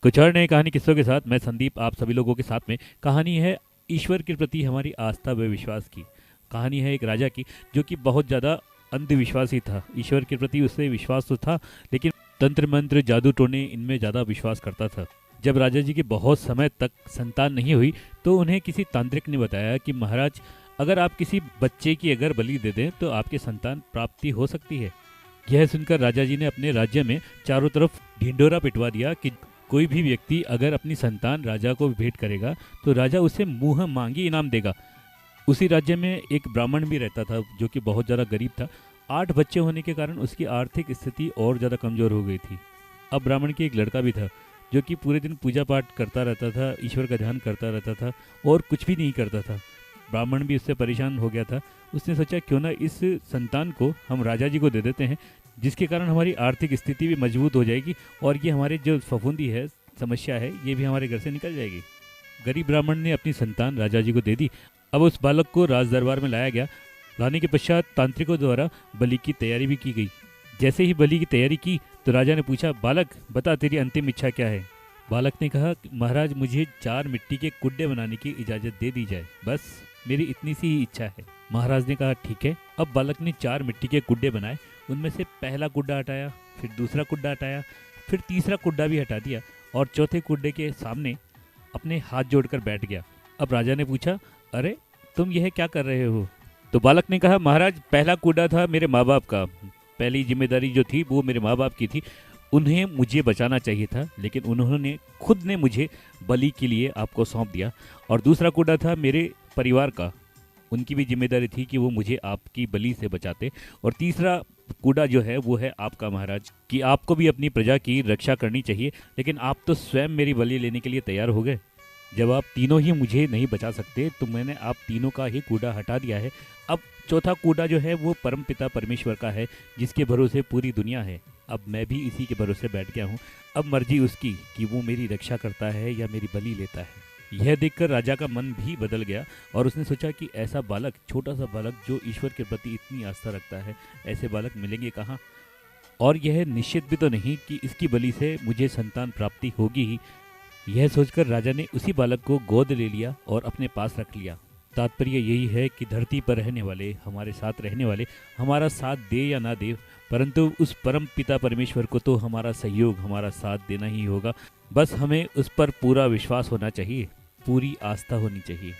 कुछ और नई कहानी किस्सों के साथ मैं संदीप आप सभी लोगों के साथ में। कहानी है ईश्वर के प्रति हमारी आस्था व विश्वास की। कहानी है एक राजा की जो कि बहुत ज़्यादा अंधविश्वासी था। ईश्वर के प्रति उसे विश्वास तो था, लेकिन तंत्र मंत्र जादू टोने इनमें ज़्यादा विश्वास करता था। जब राजा जी के बहुत समय तक संतान नहीं हुई तो उन्हें किसी तांत्रिक ने बताया कि महाराज, अगर आप किसी बच्चे की अगर बलि दे दें तो आपके संतान प्राप्ति हो सकती है। यह सुनकर राजा जी ने अपने राज्य में चारों तरफ ढिंडोरा पिटवा दिया कि कोई भी व्यक्ति अगर अपनी संतान राजा को भेंट करेगा तो राजा उसे मुंह मांगी इनाम देगा। उसी राज्य में एक ब्राह्मण भी रहता था जो कि बहुत ज़्यादा गरीब था। 8 बच्चे होने के कारण उसकी आर्थिक स्थिति और ज़्यादा कमज़ोर हो गई थी। अब ब्राह्मण की एक लड़का भी था जो कि पूरे दिन पूजा पाठ करता रहता था, ईश्वर का ध्यान करता रहता था और कुछ भी नहीं करता था। ब्राह्मण भी उससे परेशान हो गया था। उसने सोचा क्यों ना इस संतान को हम राजा जी को दे देते हैं, जिसके कारण हमारी आर्थिक स्थिति भी मजबूत हो जाएगी और ये हमारे जो फफूंदी है, समस्या है, ये भी हमारे घर से निकल जाएगी। गरीब ब्राह्मण ने अपनी संतान राजा जी को दे दी। अब उस बालक को राज दरबार में लाया गया। लाने के पश्चात तांत्रिकों द्वारा बलि की तैयारी भी की गई। जैसे ही बलि की तैयारी की तो राजा ने पूछा, बालक बता तेरी अंतिम इच्छा क्या है। बालक ने कहा, महाराज मुझे 4 मिट्टी के कुड्डे बनाने की इजाज़त दे दी जाए, बस मेरी इतनी सी ही इच्छा है। महाराज ने कहा ठीक है। अब बालक ने 4 मिट्टी के कुड्डे बनाए। उनमें से पहला कुड्डा हटाया, फिर दूसरा कुड्डा हटाया, फिर तीसरा कुड्डा भी हटा दिया और चौथे कुड्डे के सामने अपने हाथ जोड़कर बैठ गया। अब राजा ने पूछा, अरे तुम यह क्या कर रहे हो। तो बालक ने कहा, महाराज पहला कुड्डा था मेरे माँ बाप का। पहली जिम्मेदारी जो थी वो मेरे माँ बाप की थी। उन्हें मुझे बचाना चाहिए था, लेकिन उन्होंने खुद ने मुझे बलि के लिए आपको सौंप दिया। और दूसरा कुड्डा था मेरे परिवार का। उनकी भी जिम्मेदारी थी कि वो मुझे आपकी बलि से बचाते। और तीसरा कूड़ा जो है वो है आपका महाराज, कि आपको भी अपनी प्रजा की रक्षा करनी चाहिए, लेकिन आप तो स्वयं मेरी बलि लेने के लिए तैयार हो गए। जब आप तीनों ही मुझे नहीं बचा सकते तो मैंने आप तीनों का ही कूड़ा हटा दिया है। अब चौथा कूड़ा जो है वो परमपिता परमेश्वर का है, जिसके भरोसे पूरी दुनिया है। अब मैं भी इसी के भरोसे बैठ गया हूँ। अब मर्जी उसकी कि वो मेरी रक्षा करता है या मेरी बलि लेता है। यह देखकर राजा का मन भी बदल गया और उसने सोचा कि ऐसा बालक, छोटा सा बालक जो ईश्वर के प्रति इतनी आस्था रखता है, ऐसे बालक मिलेंगे कहाँ। और यह निश्चित भी तो नहीं कि इसकी बलि से मुझे संतान प्राप्ति होगी ही। यह सोचकर राजा ने उसी बालक को गोद ले लिया और अपने पास रख लिया। तात्पर्य यही है कि धरती पर रहने वाले, हमारे साथ रहने वाले हमारा साथ दे या ना दे, परंतु उस परम पिता परमेश्वर को तो हमारा सहयोग, हमारा साथ देना ही होगा। बस हमें उस पर पूरा विश्वास होना चाहिए, पूरी आस्था होनी चाहिए।